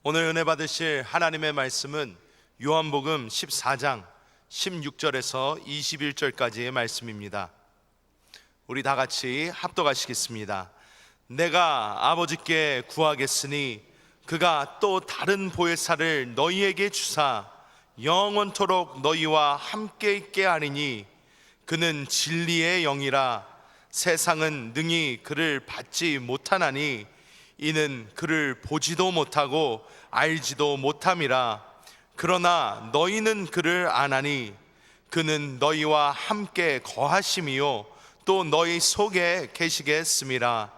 오늘 은혜 받으실 하나님의 말씀은 요한복음 14장 16절에서 21절까지의 말씀입니다. 우리 다 같이 합독하시겠습니다. 내가 아버지께 구하겠으니 그가 또 다른 보혜사를 너희에게 주사 영원토록 너희와 함께 있게 하리니 그는 진리의 영이라. 세상은 능히 그를 받지 못하나니 이는 그를 보지도 못하고 알지도 못함이라. 그러나 너희는 그를 아나니 그는 너희와 함께 거하심이요 또 너희 속에 계시겠음이라.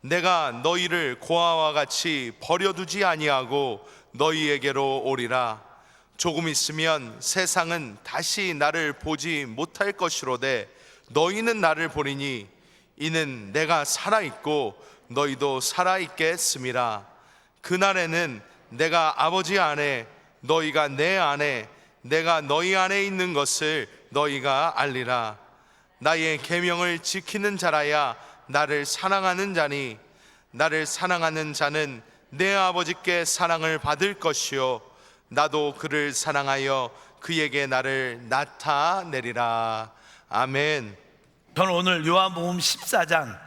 내가 너희를 고아와 같이 버려두지 아니하고 너희에게로 오리라. 조금 있으면 세상은 다시 나를 보지 못할 것이로되 너희는 나를 보리니 이는 내가 살아있고 너희도 살아있겠음이라. 그날에는 내가 아버지 안에 너희가 내 안에 내가 너희 안에 있는 것을 너희가 알리라. 나의 계명을 지키는 자라야 나를 사랑하는 자니 나를 사랑하는 자는 내 아버지께 사랑을 받을 것이요 나도 그를 사랑하여 그에게 나를 나타내리라. 아멘. 저는 오늘 요한복음 14장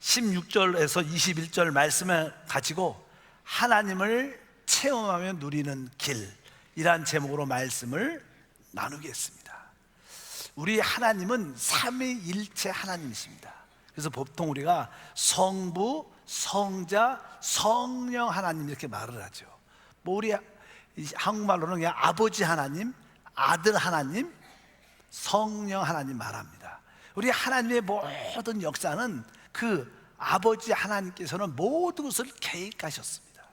16절에서 21절 말씀을 가지고 하나님을 체험하며 누리는 길이란 제목으로 말씀을 나누겠습니다. 우리 하나님은 삼위일체 하나님이십니다. 그래서 보통 우리가 성부, 성자, 성령 하나님 이렇게 말을 하죠. 뭐 우리 한국말로는 그냥 아버지 하나님, 아들 하나님, 성령 하나님 말합니다. 우리 하나님의 모든 역사는 그 아버지 하나님께서는 모든 것을 계획하셨습니다.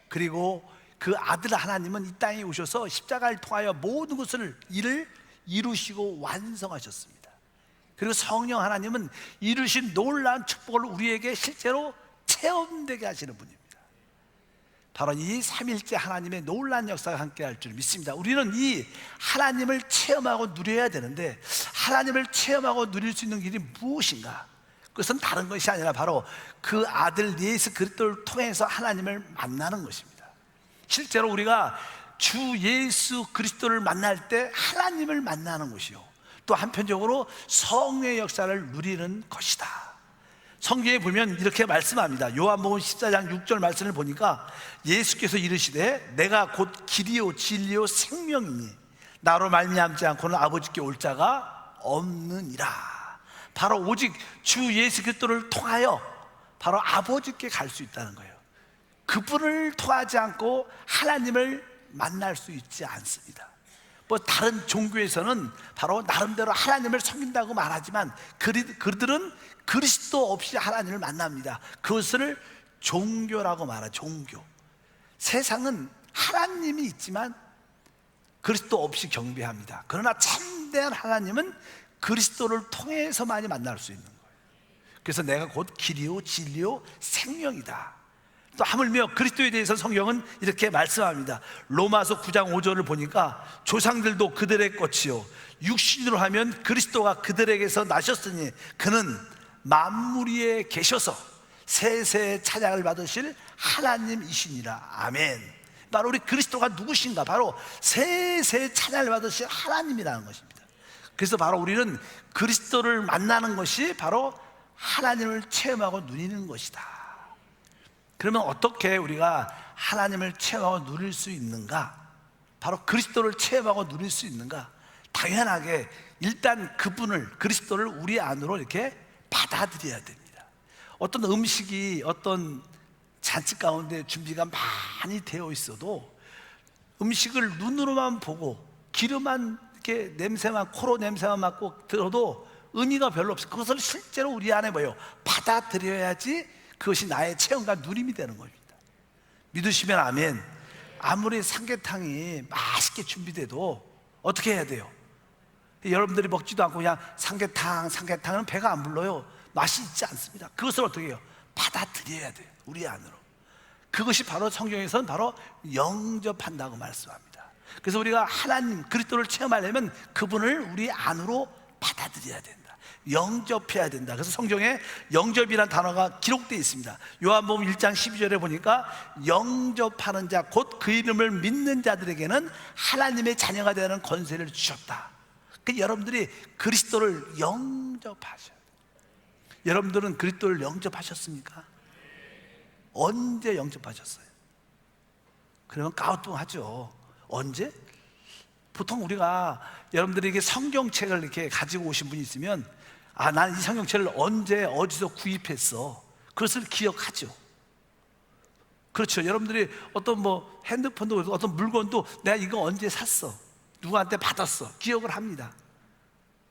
그리고 그 아들 하나님은 이 땅에 오셔서 십자가를 통하여 모든 것을 이루시고 완성하셨습니다. 그리고 성령 하나님은 이루신 놀라운 축복을 우리에게 실제로 체험되게 하시는 분입니다. 바로 이 삼일째 하나님의 놀라운 역사가 함께 할 줄 믿습니다. 우리는 이 하나님을 체험하고 누려야 되는데 하나님을 체험하고 누릴 수 있는 길이 무엇인가? 그것은 다른 것이 아니라 바로 그 아들 예수 그리스도를 통해서 하나님을 만나는 것입니다. 실제로 우리가 주 예수 그리스도를 만날 때 하나님을 만나는 것이요 또 한편적으로 성령의 역사를 누리는 것이다. 성경에 보면 이렇게 말씀합니다. 요한복음 14장 6절 말씀을 보니까 예수께서 이르시되 내가 곧 길이요 진리요 생명이니 나로 말미암지 않고는 아버지께 올 자가 없느니라. 바로 오직 주 예수 그리스도를 통하여 바로 아버지께 갈 수 있다는 거예요. 그분을 통하지 않고 하나님을 만날 수 있지 않습니다. 뭐 다른 종교에서는 바로 나름대로 하나님을 섬긴다고 말하지만 그들은 그리스도 없이 하나님을 만납니다. 그것을 종교라고 말하죠. 종교. 세상은 하나님이 있지만 그리스도 없이 경배합니다. 그러나 참된 하나님은 그리스도를 통해서만이 만날 수 있는 거예요. 그래서 내가 곧 길이요 진리요 생명이다. 또 하물며 그리스도에 대해서 성경은 이렇게 말씀합니다. 로마서 9장 5절을 보니까 조상들도 그들의 것이요 육신으로 하면 그리스도가 그들에게서 나셨으니 그는 만물 위에 계셔서 세세의 찬양을 받으실 하나님이시니라. 아멘. 바로 우리 그리스도가 누구신가? 바로 세세의 찬양을 받으실 하나님이라는 것입니다. 그래서 바로 우리는 그리스도를 만나는 것이 바로 하나님을 체험하고 누리는 것이다. 그러면 어떻게 우리가 하나님을 체험하고 누릴 수 있는가? 바로 그리스도를 체험하고 누릴 수 있는가? 당연하게 일단 그분을, 그리스도를 우리 안으로 이렇게 받아들여야 됩니다. 어떤 음식이 어떤 잔치 가운데 준비가 많이 되어 있어도 음식을 눈으로만 보고 기름만 이렇게 냄새만, 코로 냄새만 맡고 들어도 의미가 별로 없어요. 그것을 실제로 우리 안에 뭐예요? 받아들여야지 그것이 나의 체험과 누림이 되는 겁니다. 믿으시면 아멘. 아무리 삼계탕이 맛있게 준비돼도 어떻게 해야 돼요? 여러분들이 먹지도 않고 그냥 삼계탕은 배가 안 불러요. 맛이 있지 않습니다. 그것을 어떻게 해요? 받아들여야 돼요. 우리 안으로. 그것이 바로 성경에서는 바로 영접한다고 말씀합니다. 그래서 우리가 하나님 그리스도를 체험하려면 그분을 우리 안으로 받아들여야 된다. 영접해야 된다. 그래서 성경에 영접이라는 단어가 기록되어 있습니다. 요한복음 1장 12절에 보니까 영접하는 자 곧 그 이름을 믿는 자들에게는 하나님의 자녀가 되는 권세를 주셨다. 그 여러분들이 그리스도를 영접하셔야 돼요. 여러분들은 그리스도를 영접하셨습니까? 언제 영접하셨어요? 그러면 까우뚱하죠. 언제? 보통 우리가 여러분들에게 성경책을 이렇게 가지고 오신 분이 있으면 난 이 성경책을 언제 어디서 구입했어, 그것을 기억하죠. 그렇죠. 여러분들이 어떤 핸드폰도 어떤 물건도 내가 이거 언제 샀어, 누구한테 받았어, 기억을 합니다.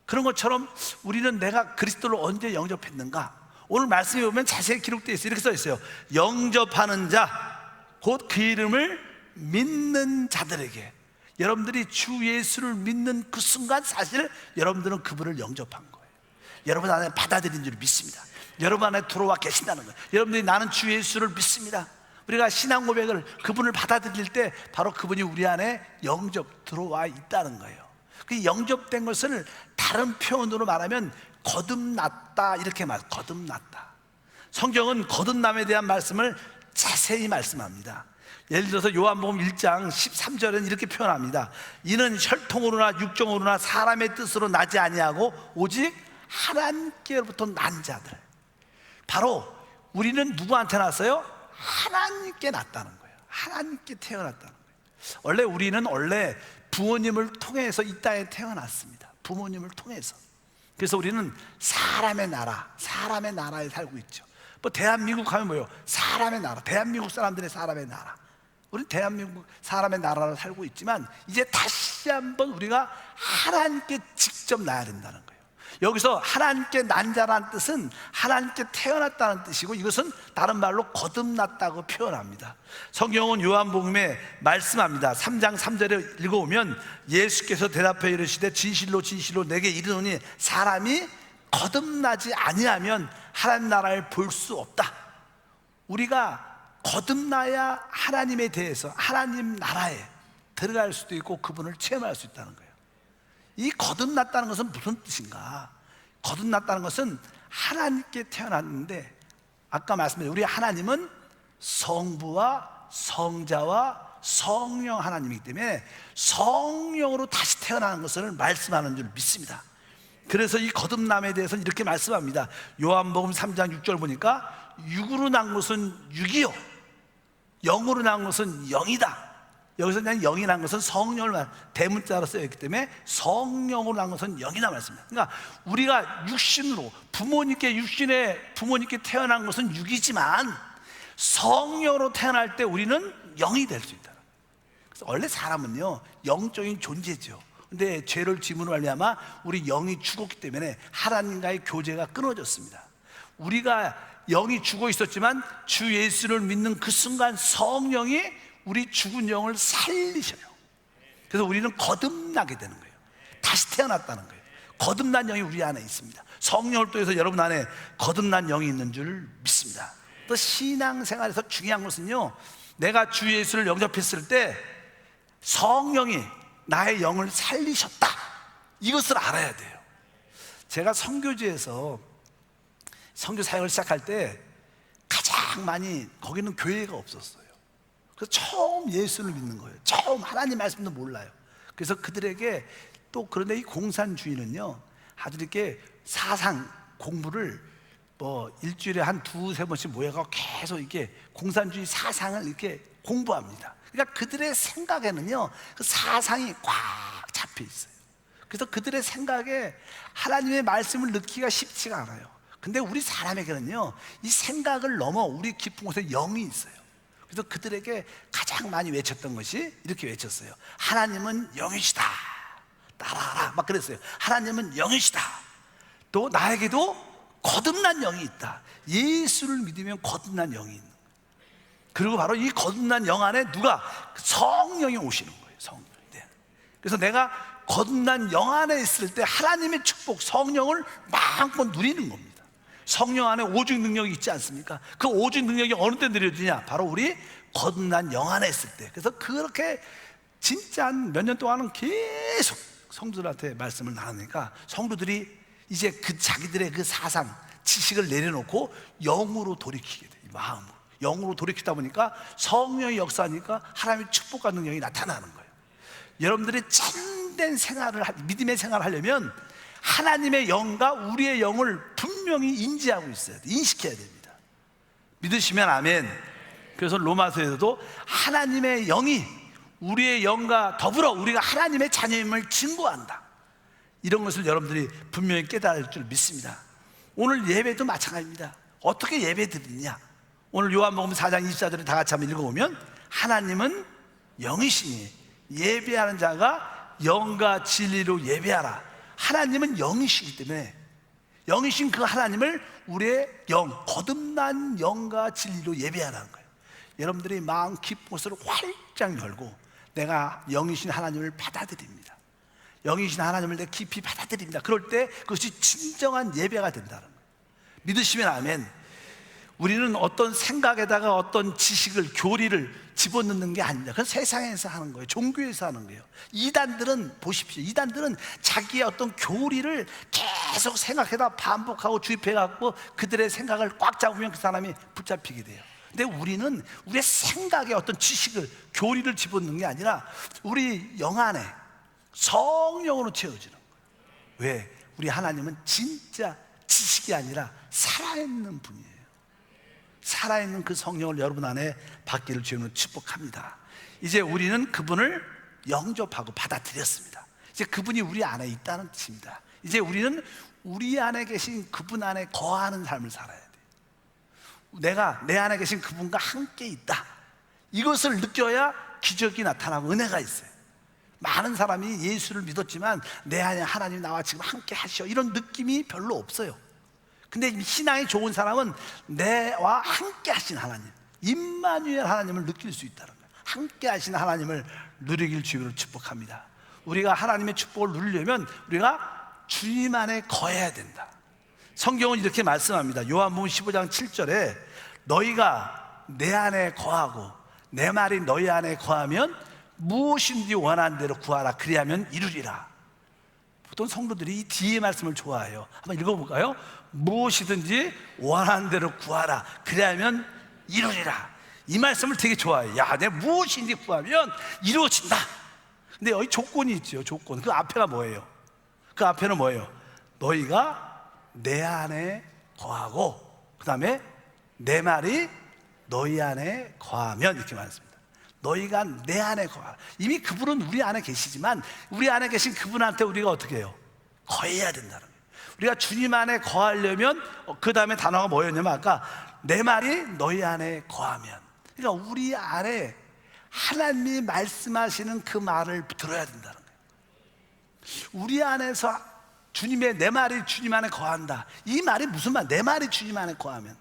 그런 것처럼 우리는 내가 그리스도를 언제 영접했는가, 오늘 말씀에 보면 자세히 기록되어 있어요. 이렇게 써 있어요. 영접하는 자 곧 그 이름을 믿는 자들에게. 여러분들이 주 예수를 믿는 그 순간 사실 여러분들은 그분을 영접한 거예요. 여러분 안에 받아들인 줄 믿습니다. 여러분 안에 들어와 계신다는 거예요. 여러분들이 나는 주 예수를 믿습니다. 우리가 신앙 고백을 그분을 받아들일 때 바로 그분이 우리 안에 영접 들어와 있다는 거예요. 그 영접된 것을 다른 표현으로 말하면 거듭났다, 이렇게 거듭났다. 성경은 거듭남에 대한 말씀을 자세히 말씀합니다. 예를 들어서 요한복음 1장 13절은 이렇게 표현합니다. 이는 혈통으로나 육정으로나 사람의 뜻으로 나지 아니하고 오직 하나님께로부터 난 자들. 바로 우리는 누구한테 났어요? 하나님께 났다는 거예요. 하나님께 태어났다는 거예요. 원래 우리는 부모님을 통해서 이 땅에 태어났습니다. 부모님을 통해서. 그래서 우리는 사람의 나라에 살고 있죠. 대한민국 하면 뭐예요? 사람의 나라, 대한민국 사람들의 사람의 나라. 우리는 대한민국 사람의 나라로 살고 있지만 이제 다시 한번 우리가 하나님께 직접 나야 된다는 거예요. 여기서 하나님께 난 자라는 뜻은 하나님께 태어났다는 뜻이고, 이것은 다른 말로 거듭났다고 표현합니다. 성경은 요한복음에 말씀합니다. 3장 3절에 읽어보면 예수께서 대답해 이르시되 진실로 진실로 내게 이르노니 사람이 거듭나지 아니하면 하나님 나라를 볼 수 없다. 우리가 거듭나야 하나님에 대해서 하나님 나라에 들어갈 수도 있고 그분을 체험할 수 있다는 거예요. 이 거듭났다는 것은 무슨 뜻인가? 거듭났다는 것은 하나님께 태어났는데, 아까 말씀드린 우리 하나님은 성부와 성자와 성령 하나님이기 때문에 성령으로 다시 태어나는 것을 말씀하는 줄 믿습니다. 그래서 이 거듭남에 대해서는 이렇게 말씀합니다. 요한복음 3장 6절 보니까 육으로 난 것은 육이요 영으로 난 것은 영이다. 여기서 그냥 영이 난 것은 성령을 대문자로 쓰여있기 때문에 성령으로 난 것은 영이다 말씀입니다. 그러니까 우리가 육신으로 부모님께 태어난 것은 육이지만 성령으로 태어날 때 우리는 영이 될 수 있다. 그래서 원래 사람은요 영적인 존재죠. 근데 죄를 지음으로 말미암아 우리 영이 죽었기 때문에 하나님과의 교제가 끊어졌습니다. 우리가 영이 죽어 있었지만 주 예수를 믿는 그 순간 성령이 우리 죽은 영을 살리셔요. 그래서 우리는 거듭나게 되는 거예요. 다시 태어났다는 거예요. 거듭난 영이 우리 안에 있습니다. 성령을 통해서 여러분 안에 거듭난 영이 있는 줄 믿습니다. 또 신앙생활에서 중요한 것은요, 내가 주 예수를 영접했을 때 성령이 나의 영을 살리셨다, 이것을 알아야 돼요. 제가 선교지에서 선교 사역을 시작할 때 가장 많이, 거기는 교회가 없었어요. 그래서 처음 예수를 믿는 거예요. 처음 하나님 말씀도 몰라요. 그래서 그들에게 또, 그런데 이 공산주의는요 아주 이렇게 사상 공부를 일주일에 한 두세 번씩 모여가지고 계속 이렇게 공산주의 사상을 이렇게 공부합니다. 그러니까 그들의 생각에는요 그 사상이 꽉 잡혀 있어요. 그래서 그들의 생각에 하나님의 말씀을 넣기가 쉽지가 않아요. 근데 우리 사람에게는요 이 생각을 넘어 우리 깊은 곳에 영이 있어요. 그래서 그들에게 가장 많이 외쳤던 것이 이렇게 외쳤어요. 하나님은 영이시다, 따라하라, 막 그랬어요. 하나님은 영이시다. 또 나에게도 거듭난 영이 있다. 예수를 믿으면 거듭난 영이 있는 거예요. 그리고 바로 이 거듭난 영 안에 누가? 성령이 오시는 거예요. 성령이. 그래서 내가 거듭난 영 안에 있을 때 하나님의 축복, 성령을 마음껏 누리는 겁니다. 성령 안에 오직 능력이 있지 않습니까? 그 오직 능력이 어느 때 누려지냐? 바로 우리 거듭난 영 안에 있을 때. 그래서 그렇게 진짜 한 몇 년 동안은 계속 성도들한테 말씀을 나누니까 성도들이 이제 그 자기들의 그 사상, 지식을 내려놓고 영으로 돌이키게 돼. 마음으로 영으로 돌이키다 보니까 성령의 역사니까 하나님의 축복과 능력이 나타나는 거예요. 여러분들이 참된 생활을, 믿음의 생활을 하려면 하나님의 영과 우리의 영을 분명히 인지하고 있어야 돼. 인식해야 됩니다. 믿으시면 아멘. 그래서 로마서에서도 하나님의 영이 우리의 영과 더불어 우리가 하나님의 자녀임을 증거한다, 이런 것을 여러분들이 분명히 깨달을 줄 믿습니다. 오늘 예배도 마찬가지입니다. 어떻게 예배 드리냐? 오늘 요한복음 4장 24절을 다 같이 한번 읽어보면, 하나님은 영이시니 예배하는 자가 영과 진리로 예배하라. 하나님은 영이시기 때문에 영이신 그 하나님을 우리의 영, 거듭난 영과 진리로 예배하라는 거예요. 여러분들이 마음 깊은 곳을 활짝 열고 내가 영이신 하나님을 받아들입니다. 영이신 하나님을 내가 깊이 받아들입니다. 그럴 때 그것이 진정한 예배가 된다는 거예요. 믿으시면 아멘. 우리는 어떤 생각에다가 어떤 지식을, 교리를 집어넣는 게 아닙니다. 그건 세상에서 하는 거예요. 종교에서 하는 거예요. 이단들은 보십시오. 이단들은 자기의 어떤 교리를 계속 생각해다 반복하고 주입해갖고 그들의 생각을 꽉 잡으면 그 사람이 붙잡히게 돼요. 근데 우리는 우리의 생각에 어떤 지식을, 교리를 집어넣는 게 아니라 우리 영 안에 성령으로 채워지는 거예요. 왜? 우리 하나님은 진짜 지식이 아니라 살아있는 분이에요. 살아있는 그 성령을 여러분 안에 받기를 주님은 축복합니다. 이제 우리는 그분을 영접하고 받아들였습니다. 이제 그분이 우리 안에 있다는 뜻입니다. 이제 우리는 우리 안에 계신 그분 안에 거하는 삶을 살아야 돼요. 내가 내 안에 계신 그분과 함께 있다, 이것을 느껴야 기적이 나타나고 은혜가 있어요. 많은 사람이 예수를 믿었지만 내 안에 하나님 나와 지금 함께 하시오, 이런 느낌이 별로 없어요. 근데 신앙이 좋은 사람은 내와 함께 하신 하나님, 임마누엘 하나님을 느낄 수 있다는 거예요. 함께 하신 하나님을 누리길 주님으로 축복합니다. 우리가 하나님의 축복을 누리려면 우리가 주님 안에 거해야 된다. 성경은 이렇게 말씀합니다. 요한복음 15장 7절에 너희가 내 안에 거하고 내 말이 너희 안에 거하면 무엇인지 원하는 대로 구하라, 그리하면 이루리라. 보통 성도들이 이 뒤에 말씀을 좋아해요. 한번 읽어볼까요? 무엇이든지 원하는 대로 구하라, 그리하면 이루리라. 이 말씀을 되게 좋아해요. 야, 내가 무엇인지 구하면 이루어진다. 근데 여기 조건이 있죠. 조건. 그 앞에가 뭐예요? 그 앞에는 뭐예요? 너희가 내 안에 거하고 그 다음에 내 말이 너희 안에 거하면, 이렇게 말했습니다. 너희가 내 안에 거하라. 이미 그분은 우리 안에 계시지만 우리 안에 계신 그분한테 우리가 어떻게 해요? 거해야 된다는 거예요. 우리가 주님 안에 거하려면 그 다음에 단어가 뭐였냐면 아까 내 말이 너희 안에 거하면, 그러니까 우리 안에 하나님이 말씀하시는 그 말을 들어야 된다는 거예요. 우리 안에서 주님의, 내 말이 주님 안에 거한다, 이 말이 무슨 말? 내 말이 주님 안에 거하면,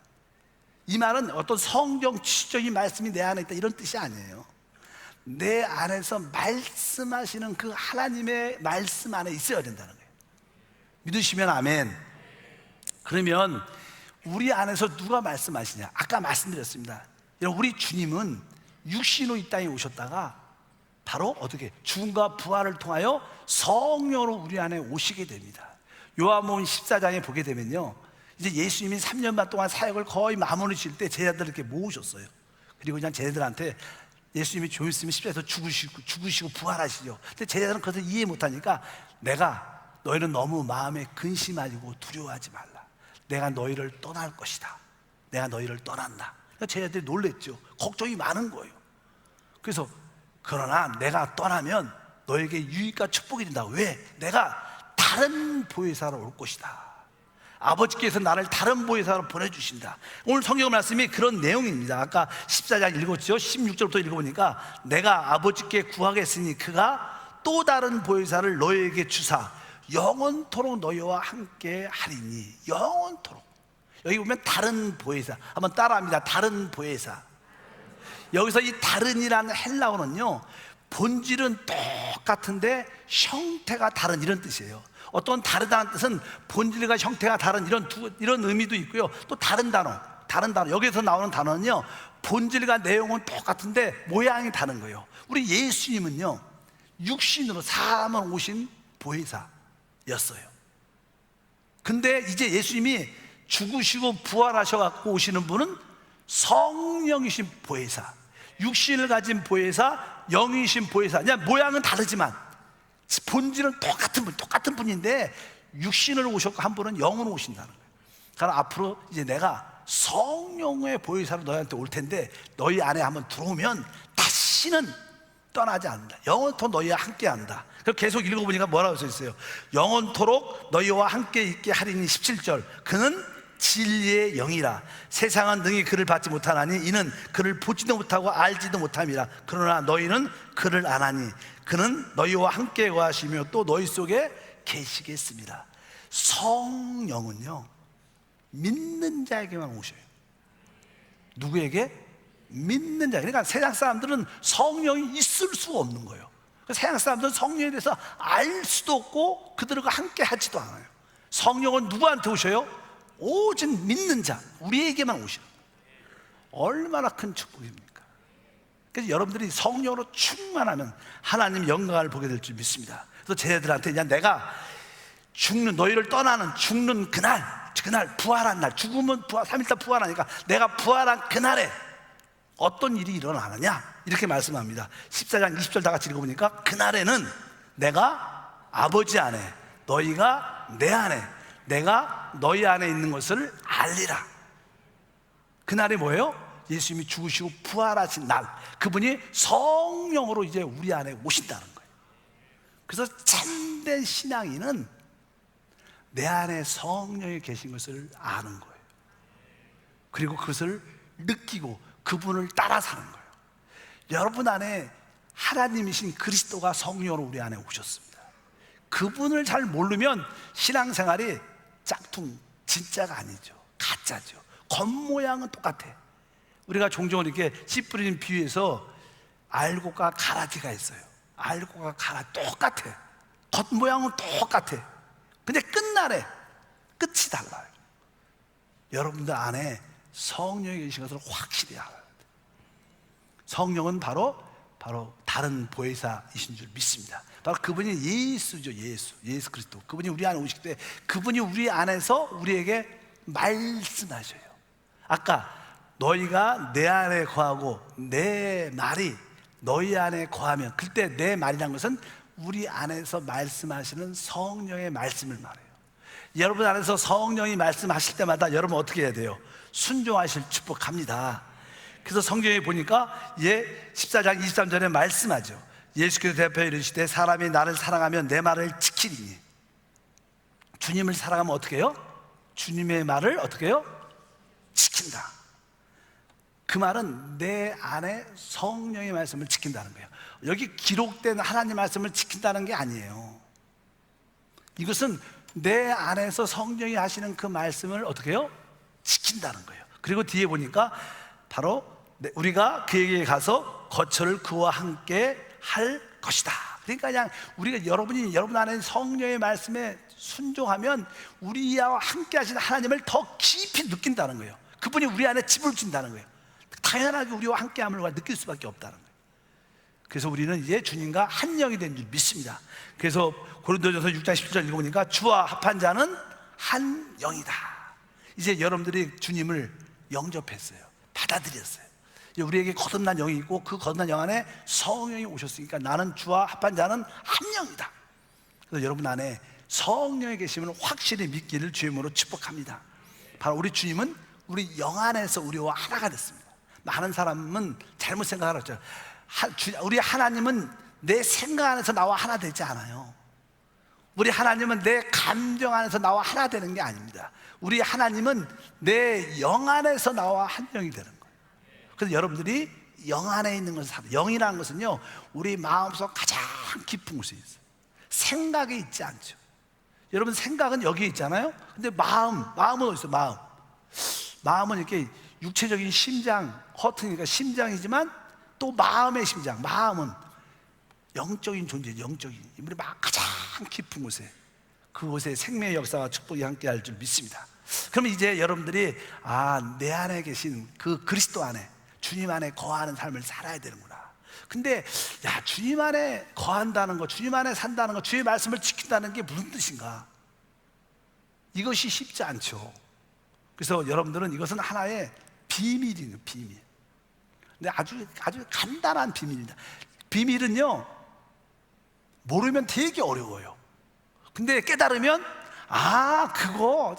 이 말은 어떤 성경 지적인 말씀이 내 안에 있다, 이런 뜻이 아니에요. 내 안에서 말씀하시는 그 하나님의 말씀 안에 있어야 된다는 거예요. 믿으시면 아멘. 그러면 우리 안에서 누가 말씀하시냐? 아까 말씀드렸습니다. 우리 주님은 육신으로 이 땅에 오셨다가 바로 어떻게 죽음과 부활을 통하여 성령으로 우리 안에 오시게 됩니다. 요한복음 14장에 보게 되면요, 이제 예수님이 3년 반 동안 사역을 거의 마무리 질 때 제자들을 이렇게 모으셨어요. 그리고 그냥 제자들한테 예수님이 좀 있으면 십자가에서 죽으시고 부활하시죠. 근데 제자들은 그것을 이해 못하니까 내가 너희는 너무 마음에 근심하고 두려워하지 말라. 내가 너희를 떠날 것이다. 내가 너희를 떠난다. 그러니까 제자들이 놀랬죠. 걱정이 많은 거예요. 그래서 그러나 내가 떠나면 너에게 유익과 축복이 된다. 왜? 내가 다른 보혜사로 올 것이다. 아버지께서 나를 다른 보혜사로 보내주신다. 오늘 성경 말씀이 그런 내용입니다. 아까 14장 읽었죠. 16절부터 읽어보니까 내가 아버지께 구하겠으니 그가 또 다른 보혜사를 너희에게 주사 영원토록 너희와 함께 하리니. 영원토록. 여기 보면 다른 보혜사, 한번 따라합니다. 다른 보혜사. 여기서 이 다른이라는 헬라어는요, 본질은 똑같은데 형태가 다른, 이런 뜻이에요. 어떤 다르다는 뜻은 본질과 형태가 다른, 이런 의미도 있고요. 또 다른 단어, 여기서 나오는 단어는요, 본질과 내용은 똑같은데 모양이 다른 거예요. 우리 예수님은요, 육신으로 사람으로 오신 보혜사였어요. 근데 이제 예수님이 죽으시고 부활하셔갖고 오시는 분은 성령이신 보혜사, 육신을 가진 보혜사, 영이신 보혜사. 그냥 모양은 다르지만 본질은 똑같은 분인데 육신을 오셨고 한 분은 영으로 오신다는 거예요. 그러니까 앞으로 이제 내가 성령의 보혜사로 너희한테 올 텐데 너희 안에 한번 들어오면 다시는 떠나지 않는다. 영원토록 너희와 함께한다. 그래서 계속 읽어보니까 뭐라고 써 있어요? 영원토록 너희와 함께 있게 하리니 17절. 그는 진리의 영이라. 세상은 능히 그를 받지 못하나니 이는 그를 보지도 못하고 알지도 못함이라. 그러나 너희는 그를 아나니 그는 너희와 함께 거하시며 또 너희 속에 계시겠습니다. 성령은요, 믿는 자에게만 오셔요. 누구에게? 믿는 자. 그러니까 세상 사람들은 성령이 있을 수가 없는 거예요. 세상 사람들은 성령에 대해서 알 수도 없고 그들과 함께 하지도 않아요. 성령은 누구한테 오셔요? 오직 믿는 자, 우리에게만 오셔요. 얼마나 큰 축복입니까? 그래서 여러분들이 성령으로 충만하면 하나님 영광을 보게 될 줄 믿습니다. 그래서 쟤네들한테 그냥 내가 죽는, 너희를 떠나는 죽는 그날 부활한 날, 죽으면 3일째 부활하니까 내가 부활한 그날에 어떤 일이 일어나느냐 이렇게 말씀합니다. 14장 20절 다 같이 읽어보니까 그날에는 내가 아버지 안에, 너희가 내 안에, 내가 너희 안에 있는 것을 알리라. 그날이 뭐예요? 예수님이 죽으시고 부활하신 날, 그분이 성령으로 이제 우리 안에 오신다는 거예요. 그래서 참된 신앙인은 내 안에 성령이 계신 것을 아는 거예요. 그리고 그것을 느끼고 그분을 따라 사는 거예요. 여러분 안에 하나님이신 그리스도가 성령으로 우리 안에 오셨습니다. 그분을 잘 모르면 신앙생활이 짝퉁, 진짜가 아니죠. 가짜죠. 겉모양은 똑같아. 우리가 종종 이렇게 씨 뿌리는 비유에서 알곡과 가라지가 있어요. 알곡과 가라 똑같아. 겉모양은 똑같아. 근데 끝날에 끝이 달라요. 여러분들 안에 성령이 계신 것을 확실히 알아야 돼요. 성령은 바로 다른 보혜사이신 줄 믿습니다. 바로 그분이 예수죠. 예수 그리스도. 그분이 우리 안에 오시기 때문에 그분이 우리 안에서 우리에게 말씀하셔요. 아까 너희가 내 안에 거하고 내 말이 너희 안에 거하면, 그때 내 말이란 것은 우리 안에서 말씀하시는 성령의 말씀을 말해요. 여러분 안에서 성령이 말씀하실 때마다 여러분 어떻게 해야 돼요? 순종하실 축복합니다. 그래서 성경에 보니까 14장 23절에 말씀하죠. 예수께서 대표해 이르시되 사람이 나를 사랑하면 내 말을 지키리니. 주님을 사랑하면 어떻게 해요? 주님의 말을 어떻게 해요? 지킨다. 그 말은 내 안에 성령의 말씀을 지킨다는 거예요. 여기 기록된 하나님 말씀을 지킨다는 게 아니에요. 이것은 내 안에서 성령이 하시는 그 말씀을 어떻게 해요? 지킨다는 거예요. 그리고 뒤에 보니까 바로 우리가 그에게 가서 거처를 그와 함께 할 것이다. 그러니까 그냥 우리가 여러분 안에 성령의 말씀에 순종하면 우리와 함께 하시는 하나님을 더 깊이 느낀다는 거예요. 그분이 우리 안에 집을 준다는 거예요. 당연하게 우리와 함께함을 느낄 수밖에 없다는 거예요. 그래서 우리는 이제 주님과 한 영이 된 줄 믿습니다. 그래서 고린도전서 6장 17절 읽어보니까 주와 합한 자는 한 영이다. 이제 여러분들이 주님을 영접했어요. 받아들였어요. 이제 우리에게 거듭난 영이 있고 그 거듭난 영 안에 성령이 오셨으니까 나는 주와 합한 자는 한 영이다. 그래서 여러분 안에 성령이 계시면 확실히 믿기를 주의 이름으로 축복합니다. 바로 우리 주님은 우리 영 안에서 우리와 하나가 됐습니다. 많은 사람은 잘못 생각하죠. 우리 하나님은 내 생각 안에서 나와 하나 되지 않아요. 우리 하나님은 내 감정 안에서 나와 하나 되는 게 아닙니다. 우리 하나님은 내 영 안에서 나와 한 영이 되는 거예요. 그래서 여러분들이 영 안에 있는 것을 살아요. 영이라는 것은요, 우리 마음속 가장 깊은 곳에 있어요. 생각에 있지 않죠. 여러분 생각은 여기에 있잖아요. 근데 마음은 어디 있어요? 마음은 이렇게 육체적인 심장, 허트니까 심장이지만 또 마음의 심장, 마음은 영적인 존재, 영적인 우리 가장 깊은 곳에, 그곳에 생명의 역사와 축복이 함께할 줄 믿습니다. 그러면 이제 여러분들이 내 안에 계신 그 그리스도 안에, 주님 안에 거하는 삶을 살아야 되는구나. 근데 주님 안에 거한다는 거, 주님 안에 산다는 거, 주의 말씀을 지킨다는 게 무슨 뜻인가? 이것이 쉽지 않죠. 그래서 여러분들은 이것은 하나의 비밀이에요, 비밀. 근데 아주 간단한 비밀입니다. 비밀은요, 모르면 되게 어려워요. 근데 깨달으면 그거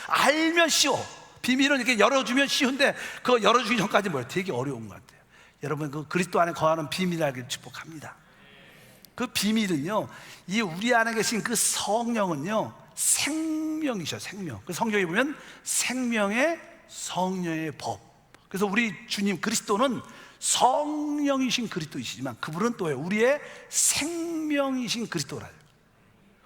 알면 쉬워. 비밀은 이렇게 열어주면 쉬운데 그거 열어주기 전까지 뭐예요? 되게 어려운 것 같아요. 여러분, 그 그리스도 안에 거하는 비밀을 알기를 축복합니다. 그 비밀은요, 이 우리 안에 계신 그 성령은요, 생명이셔, 생명. 그 성경에 보면 생명의 성령의 법. 그래서 우리 주님 그리스도는 성령이신 그리스도이시지만 그분은 또요, 우리의 생명이신 그리스도라요.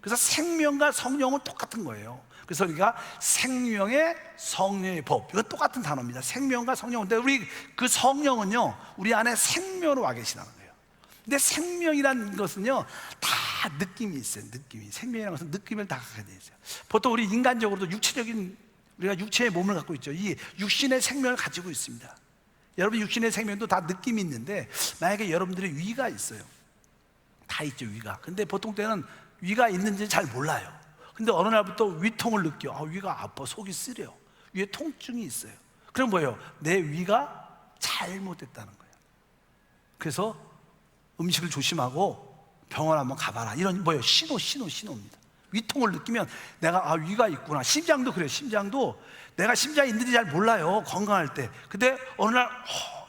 그래서 생명과 성령은 똑같은 거예요. 그래서 우리가 생명의 성령의 법, 이건 똑같은 단어입니다. 생명과 성령은. 근데 우리 그 성령은요, 우리 안에 생명으로 와 계시다는 거예요. 근데 생명이라는 것은요, 다 느낌이 있어요. 느낌이. 생명이라는 것은 느낌을 다 갖게 되어 있어요. 보통 우리 인간적으로도 육체적인, 우리가 육체의 몸을 갖고 있죠. 이 육신의 생명을 가지고 있습니다. 여러분, 육신의 생명도 다 느낌이 있는데, 만약에 여러분들의 위가 있어요. 다 있죠, 위가. 근데 보통 때는 위가 있는지 잘 몰라요. 근데 어느 날부터 위통을 느껴. 위가 아파, 속이 쓰려, 위에 통증이 있어요. 그럼 뭐예요? 내 위가 잘못됐다는 거예요. 그래서 음식을 조심하고 병원 한번 가봐라, 이런 뭐예요? 신호입니다. 위통을 느끼면 내가 위가 있구나. 심장도 그래요. 심장도 내가 심장이 있는지 잘 몰라요, 건강할 때. 근데 어느 날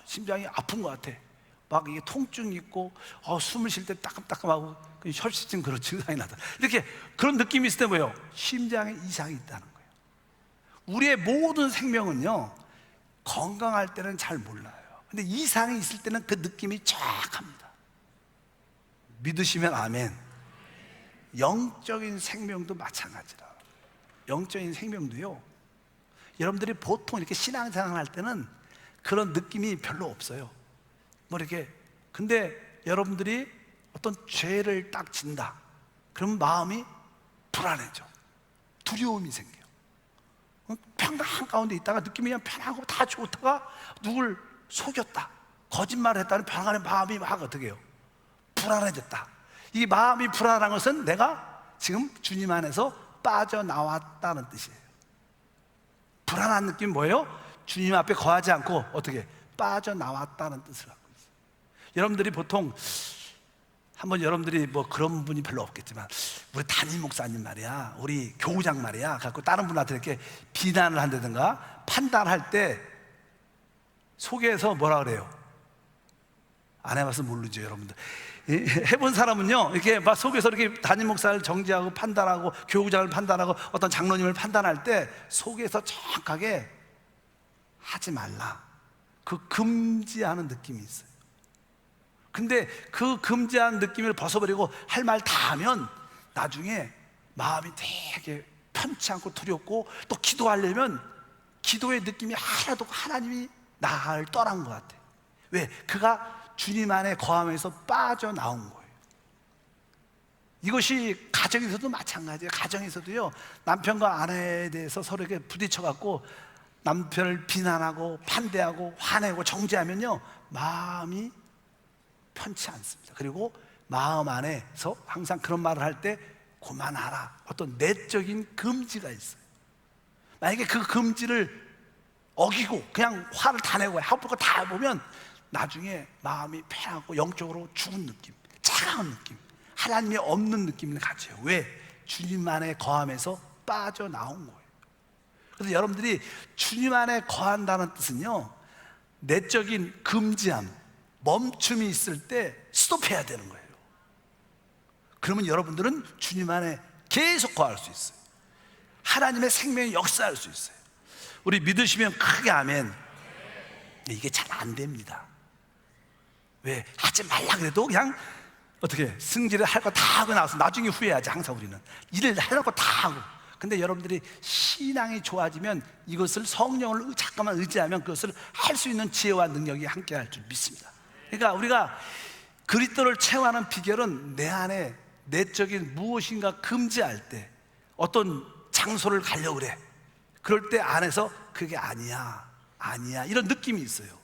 심장이 아픈 것 같아. 막 이게 통증이 있고 숨을 쉴 때 따끔따끔하고 혈시증 그런 증상이 나다. 이렇게 그런 느낌이 있을 때 뭐예요? 심장에 이상이 있다는 거예요. 우리의 모든 생명은요, 건강할 때는 잘 몰라요. 근데 이상이 있을 때는 그 느낌이 정확합니다. 믿으시면 아멘. 영적인 생명도 마찬가지라. 영적인 생명도요, 여러분들이 보통 이렇게 신앙생활 할 때는 그런 느낌이 별로 없어요. 뭐 이렇게. 근데 여러분들이 어떤 죄를 딱 진다, 그러면 마음이 불안해져. 두려움이 생겨요. 평강 가운데 있다가 느낌이 그냥 편하고 다 좋다가 누굴 속였다, 거짓말을 했다는 평안의 마음이 막 어떻게 해요? 불안해졌다. 이 마음이 불안한 것은 내가 지금 주님 안에서 빠져나왔다는 뜻이에요. 불안한 느낌이 뭐예요? 주님 앞에 거하지 않고 어떻게 빠져나왔다는 뜻을 갖고 있어요. 여러분들이 보통 한번, 여러분들이 뭐 그런 분이 별로 없겠지만, 우리 담임 목사님 말이야, 우리 교우장 말이야 갖고 다른 분한테 이렇게 비난을 한다든가 판단할 때 속에서 뭐라 그래요? 안 해봐서 모르죠, 여러분들. 해본 사람은요, 이렇게 막 속에서 이렇게 담임 목사를 정죄하고 판단하고 교우장을 판단하고 어떤 장로님을 판단할 때 속에서 정확하게 하지 말라, 그 금지하는 느낌이 있어요. 근데 그 금지하는 느낌을 벗어버리고 할 말 다 하면 나중에 마음이 되게 편치 않고 두렵고, 또 기도하려면 기도의 느낌이 하나도, 하나님이 나를 떠난 것 같아. 왜? 그가 주님 안에 거하면서 빠져나온 거예요. 이것이 가정에서도 마찬가지예요. 가정에서도요, 남편과 아내에 대해서 서로 이렇게 부딪혀갖고 남편을 비난하고 판대하고 화내고 정죄하면요, 마음이 편치 않습니다. 그리고 마음 안에서 항상 그런 말을 할 때 그만하라, 어떤 내적인 금지가 있어요. 만약에 그 금지를 어기고 그냥 화를 다 내고 하고 다 보면 나중에 마음이 패하고 영적으로 죽은 느낌, 차가운 느낌, 하나님이 없는 느낌을 가져요. 왜? 주님 안에 거하면서 빠져나온 거예요. 그래서 여러분들이 주님 안에 거한다는 뜻은요, 내적인 금지함, 멈춤이 있을 때 스톱해야 되는 거예요. 그러면 여러분들은 주님 안에 계속 거할 수 있어요. 하나님의 생명이 역사할 수 있어요. 우리 믿으시면 크게 아멘. 이게 잘 안 됩니다. 왜? 하지 말라 그래도 그냥 어떻게 승질을 할 거 다 하고 나와서 나중에 후회하지. 항상 우리는 일을 하려고 다 하고. 근데 여러분들이 신앙이 좋아지면 이것을 성령을 잠깐만 의지하면 그것을 할 수 있는 지혜와 능력이 함께 할 줄 믿습니다. 그러니까 우리가 그리스도를 체험하는 비결은 내 안에 내적인 무엇인가 금지할 때, 어떤 장소를 가려고 그래, 그럴 때 안에서 그게 아니야 이런 느낌이 있어요.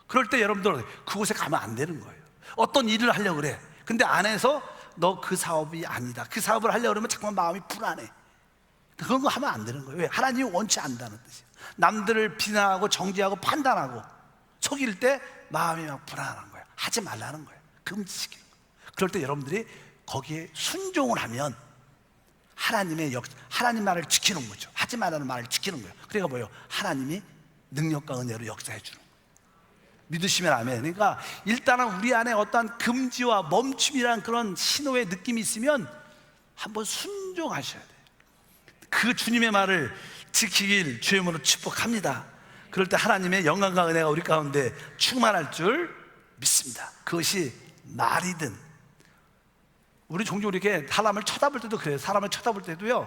그럴 때 여러분들 그곳에 가면 안 되는 거예요. 어떤 일을 하려고 그래, 근데 안에서 너 그 사업이 아니다, 그 사업을 하려고 그러면 자꾸만 마음이 불안해. 그런 거 하면 안 되는 거예요. 왜? 하나님이 원치 않는다는 뜻이에요. 남들을 비난하고 정죄하고 판단하고 속일 때 마음이 막 불안한 거예요. 하지 말라는 거예요. 금지시키는 거예요. 그럴 때 여러분들이 거기에 순종을 하면 하나님 말을 지키는 거죠. 하지 말라는 말을 지키는 거예요. 그러니까 뭐예요? 하나님이 능력과 은혜로 역사해 주는 거예요. 믿으시면 아멘. 그러니까 일단은 우리 안에 어떠한 금지와 멈춤이라는 그런 신호의 느낌이 있으면 한번 순종하셔야 돼요. 그 주님의 말을 지키길 주의 이름으로 축복합니다. 그럴 때 하나님의 영광과 은혜가 우리 가운데 충만할 줄 믿습니다. 그것이 말이든, 우리 종종 이렇게 사람을 쳐다볼 때도 그래요. 사람을 쳐다볼 때도요,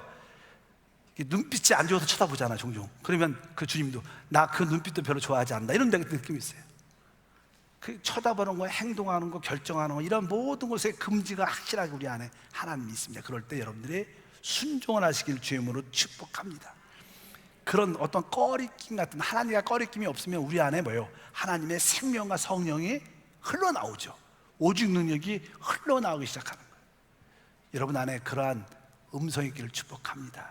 눈빛이 안 좋아서 쳐다보잖아 종종. 그러면 그 주님도 나 그 눈빛도 별로 좋아하지 않는다 이런 느낌이 있어요. 그 쳐다보는 거, 행동하는 거, 결정하는 거, 이런 모든 것에 금지가 확실하게 우리 안에 하나님이 있습니다. 그럴 때 여러분들이 순종을 하시길 주의 이름으로 축복합니다. 그런 어떤 꺼리낌 같은, 하나님과 꺼리낌이 없으면 우리 안에 뭐예요? 하나님의 생명과 성령이 흘러나오죠. 오직 능력이 흘러나오기 시작하는 거예요. 여러분 안에 그러한 음성이 있기를 축복합니다.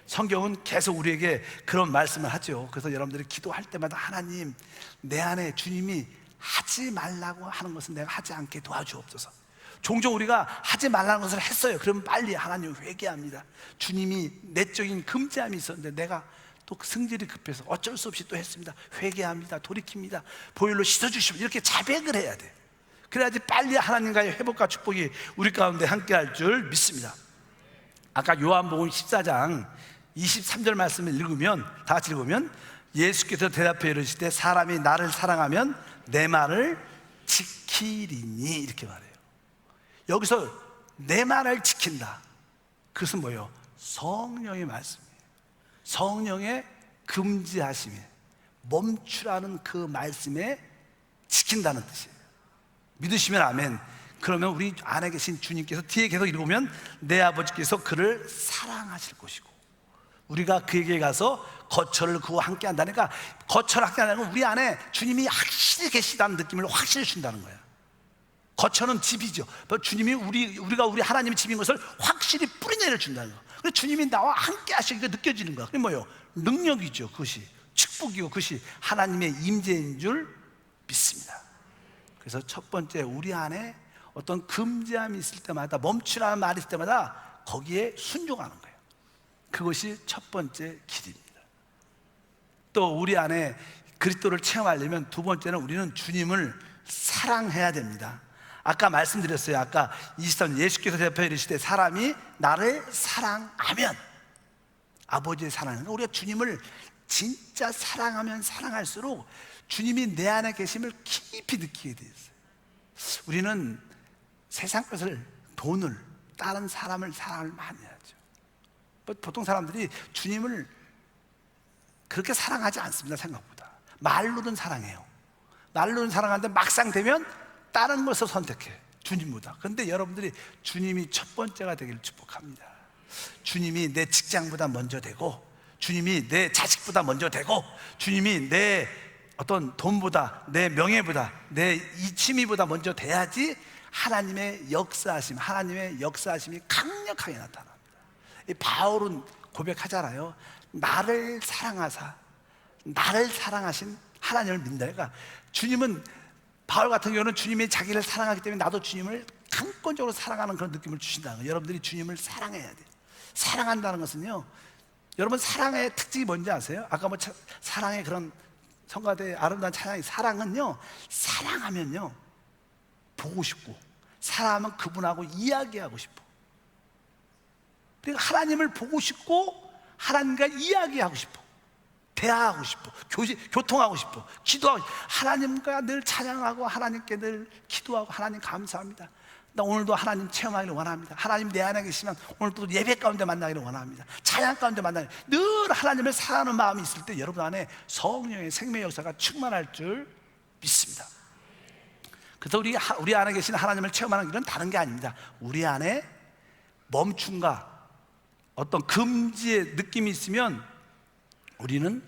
성경은 계속 우리에게 그런 말씀을 하죠. 그래서 여러분들이 기도할 때마다 하나님, 내 안에 주님이 하지 말라고 하는 것은 내가 하지 않게 도와주옵소서. 종종 우리가 하지 말라는 것을 했어요. 그러면 빨리 하나님 회개합니다. 주님이 내적인 금지함이 있었는데 내가 또 승질이 급해서 어쩔 수 없이 또 했습니다. 회개합니다. 돌이킵니다. 보혈로 씻어주시면 이렇게 자백을 해야 돼요. 그래야지 빨리 하나님과의 회복과 축복이 우리 가운데 함께할 줄 믿습니다. 아까 요한복음 14장 23절 말씀을 읽으면, 다 같이 읽으면, 예수께서 대답해 이르시되 사람이 나를 사랑하면 내 말을 지키리니, 이렇게 말해요. 여기서 내 말을 지킨다, 그것은 뭐예요? 성령의 말씀이에요. 성령의 금지하심에, 멈추라는 그 말씀에 지킨다는 뜻이에요. 믿으시면 아멘. 그러면 우리 안에 계신 주님께서, 뒤에 계속 읽으면 내 아버지께서 그를 사랑하실 것이고 우리가 그에게 가서 거처를 그와 함께 한다니까, 거처를 함께 한다는 건 우리 안에 주님이 확실히 계시다는 느낌을 확실히 준다는 거예요. 거처는 집이죠. 주님이 우리가 우리 하나님의 집인 것을 확실히 뿌리내려 준다는 거예요. 그래서 주님이 나와 함께 하시기가 느껴지는 거예요. 그게 뭐예요? 능력이죠. 그것이 축복이고 그것이 하나님의 임재인 줄 믿습니다. 그래서 첫 번째, 우리 안에 어떤 금지함이 있을 때마다, 멈추라는 말이 있을 때마다 거기에 순종하는 거예요. 그것이 첫 번째 길입니다. 또 우리 안에 그리스도를 체험하려면 두 번째는 우리는 주님을 사랑해야 됩니다. 아까 말씀드렸어요. 아까 23절, 예수께서 대답하여 이르시되 사람이 나를 사랑하면, 아버지의 사랑은, 우리가 주님을 진짜 사랑하면 사랑할수록 주님이 내 안에 계심을 깊이 느끼게 되어 있어요. 우리는 세상 것을, 돈을, 다른 사람을 사랑을 많이 하죠. 보통 사람들이 주님을 그렇게 사랑하지 않습니다. 생각보다 말로는 사랑해요. 말로는 사랑하는데 막상 되면 다른 것을 선택해, 주님보다. 그런데 여러분들이 주님이 첫 번째가 되기를 축복합니다. 주님이 내 직장보다 먼저 되고, 주님이 내 자식보다 먼저 되고, 주님이 내 어떤 돈보다, 내 명예보다, 내 이 취미보다 먼저 돼야지 하나님의 역사하심이 강력하게 나타납니다. 이 바울은 고백하잖아요. 나를 사랑하사, 나를 사랑하신 하나님을 믿는다. 그러니까 주님은, 바울 같은 경우는 주님이 자기를 사랑하기 때문에 나도 주님을 강권적으로 사랑하는 그런 느낌을 주신다는 거예요. 여러분들이 주님을 사랑해야 돼요. 사랑한다는 것은요, 여러분 사랑의 특징이 뭔지 아세요? 아까 뭐 사랑의 그런 성가대 아름다운 찬양이, 사랑은요, 사랑하면요 보고 싶고, 사랑하면 그분하고 이야기하고 싶어. 그러니까 하나님을 보고 싶고 하나님과 이야기하고 싶어, 대화하고 싶어, 교통하고 싶어, 기도하고 싶어. 하나님과 늘 찬양하고 하나님께 늘 기도하고, 하나님 감사합니다, 나 오늘도 하나님 체험하기를 원합니다. 하나님 내 안에 계시면 오늘도 예배 가운데 만나기를 원합니다. 찬양 가운데 만나기를, 늘 하나님을 사랑하는 마음이 있을 때 여러분 안에 성령의 생명의 역사가 충만할 줄 믿습니다. 그래서 우리 안에 계신 하나님을 체험하는 길은 다른 게 아닙니다. 우리 안에 멈춤과 어떤 금지의 느낌이 있으면 우리는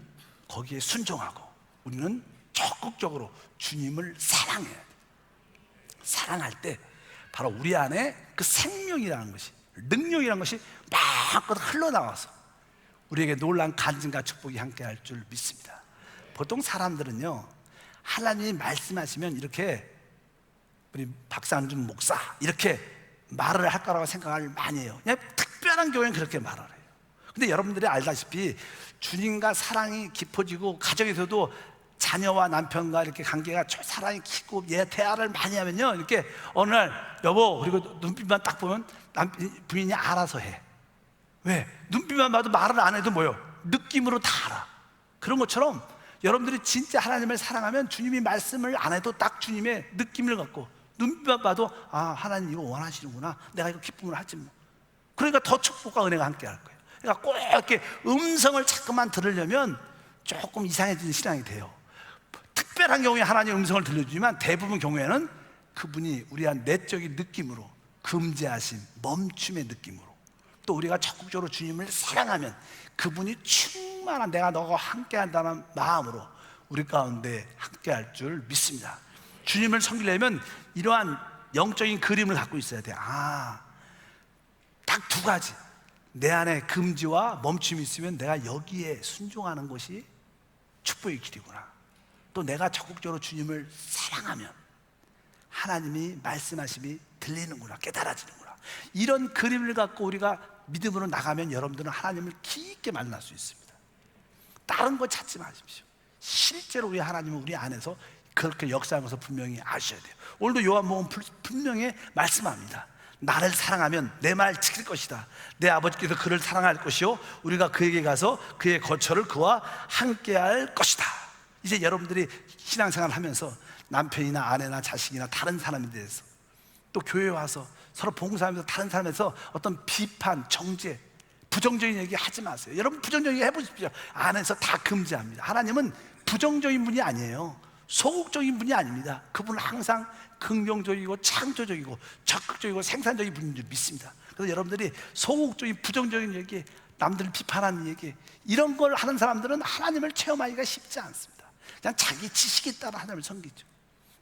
거기에 순종하고, 우리는 적극적으로 주님을 사랑해야 돼요. 사랑할 때 바로 우리 안에 그 생명이라는 것이, 능력이라는 것이 마음껏 흘러나와서 우리에게 놀라운 간증과 축복이 함께할 줄 믿습니다. 보통 사람들은요, 하나님이 말씀하시면 이렇게 우리 박상준 목사 이렇게 말을 할 거라고 생각을 많이 해요. 그냥 특별한 경우에는 그렇게 말을 해요. 근데 여러분들이 알다시피 주님과 사랑이 깊어지고 가정에서도 자녀와 남편과 이렇게 관계가 사랑이 깊고 대화를 많이 하면요, 이렇게 어느 날 여보 그리고 눈빛만 딱 보면 부인이 알아서 해. 왜? 눈빛만 봐도 말을 안 해도 뭐요? 느낌으로 다 알아. 그런 것처럼 여러분들이 진짜 하나님을 사랑하면 주님이 말씀을 안 해도 딱 주님의 느낌을 갖고 눈빛만 봐도 아, 하나님 이거 원하시는구나, 내가 이거 기쁨을 하지 뭐. 그러니까 더 축복과 은혜가 함께 할 거예요. 그러니까 꼭 이렇게 음성을 자꾸만 들으려면 조금 이상해지는 신앙이 돼요. 특별한 경우에 하나님의 음성을 들려주지만 대부분 경우에는 그분이 우리한 내적인 느낌으로, 금지하심, 멈춤의 느낌으로, 또 우리가 적극적으로 주님을 사랑하면 그분이 충만한 내가 너와 함께한다는 마음으로 우리 가운데 함께할 줄 믿습니다. 주님을 섬기려면 이러한 영적인 그림을 갖고 있어야 돼요. 딱 두 가지. 내 안에 금지와 멈춤이 있으면 내가 여기에 순종하는 것이 축복의 길이구나. 또 내가 적극적으로 주님을 사랑하면 하나님이 말씀하심이 들리는구나, 깨달아지는구나. 이런 그림을 갖고 우리가 믿음으로 나가면 여러분들은 하나님을 깊게 만날 수 있습니다. 다른 거 찾지 마십시오. 실제로 우리 하나님은 우리 안에서 그렇게 역사하는 것을 분명히 아셔야 돼요. 오늘도 요한복음 분명히 말씀합니다. 나를 사랑하면 내 말 지킬 것이다. 내 아버지께서 그를 사랑할 것이요 우리가 그에게 가서 그의 거처를 그와 함께할 것이다. 이제 여러분들이 신앙생활을 하면서 남편이나 아내나 자식이나 다른 사람에 대해서, 또 교회에 와서 서로 봉사하면서 다른 사람에서 어떤 비판, 정죄, 부정적인 얘기 하지 마세요. 여러분 부정적인 얘기 해보십시오. 안에서 다 금지합니다. 하나님은 부정적인 분이 아니에요. 소극적인 분이 아닙니다. 그분은 항상 긍정적이고 창조적이고 적극적이고 생산적인 분인 줄 믿습니다. 그래서 여러분들이 소극적인 부정적인 얘기, 남들을 비판하는 얘기, 이런 걸 하는 사람들은 하나님을 체험하기가 쉽지 않습니다. 그냥 자기 지식에 따라 하나님을 섬기죠.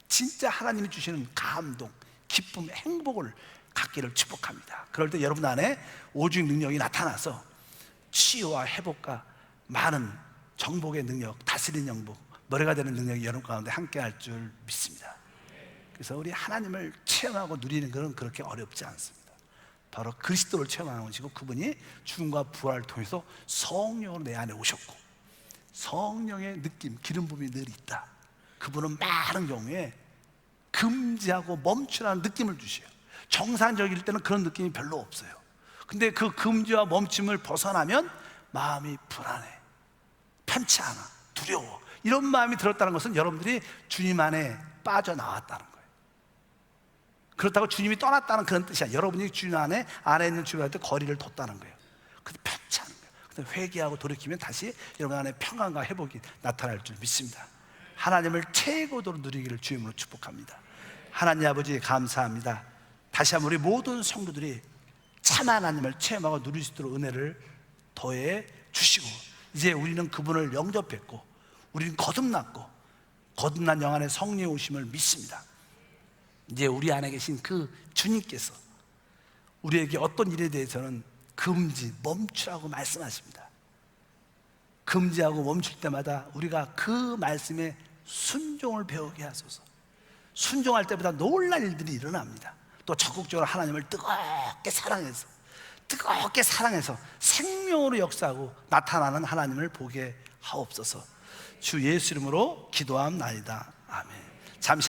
진짜 하나님이 주시는 감동, 기쁨, 행복을 갖기를 축복합니다. 그럴 때 여러분 안에 오직 능력이 나타나서 치유와 회복과 많은 정복의 능력, 다스리는 영복, 노래가 되는 능력이 여러분 가운데 함께 할 줄 믿습니다. 그래서 우리 하나님을 체험하고 누리는 것은 그렇게 어렵지 않습니다. 바로 그리스도를 체험하는 것이고, 그분이 죽음과 부활을 통해서 성령으로 내 안에 오셨고 성령의 느낌, 기름 부음이 늘 있다. 그분은 많은 경우에 금지하고 멈추라는 느낌을 주셔요. 정상적일 때는 그런 느낌이 별로 없어요. 근데 그 금지와 멈춤을 벗어나면 마음이 불안해, 편치 않아, 두려워. 이런 마음이 들었다는 것은 여러분들이 주님 안에 빠져나왔다는 거예요. 그렇다고 주님이 떠났다는 그런 뜻이 아니에요. 여러분이 주님 안에 있는 주님한테 거리를 뒀다는 거예요. 근데 편치 않은 거예요. 근데 회개하고 돌이키면 다시 여러분 안에 평안과 회복이 나타날 줄 믿습니다. 하나님을 최고도로 누리기를 주님으로 축복합니다. 하나님 아버지 감사합니다. 다시 한번 우리 모든 성도들이 참 하나님을 체험하고 누릴 수 있도록 은혜를 더해 주시고, 이제 우리는 그분을 영접했고 우리는 거듭난 영 안에 성령의 오심을 믿습니다. 이제 우리 안에 계신 그 주님께서 우리에게 어떤 일에 대해서는 금지, 멈추라고 말씀하십니다. 금지하고 멈출 때마다 우리가 그 말씀에 순종을 배우게 하소서. 순종할 때보다 놀랄 일들이 일어납니다. 또 적극적으로 하나님을 뜨겁게 사랑해서 생명으로 역사하고 나타나는 하나님을 보게 하옵소서. 주 예수 이름으로 기도함나이다. 아멘. 잠시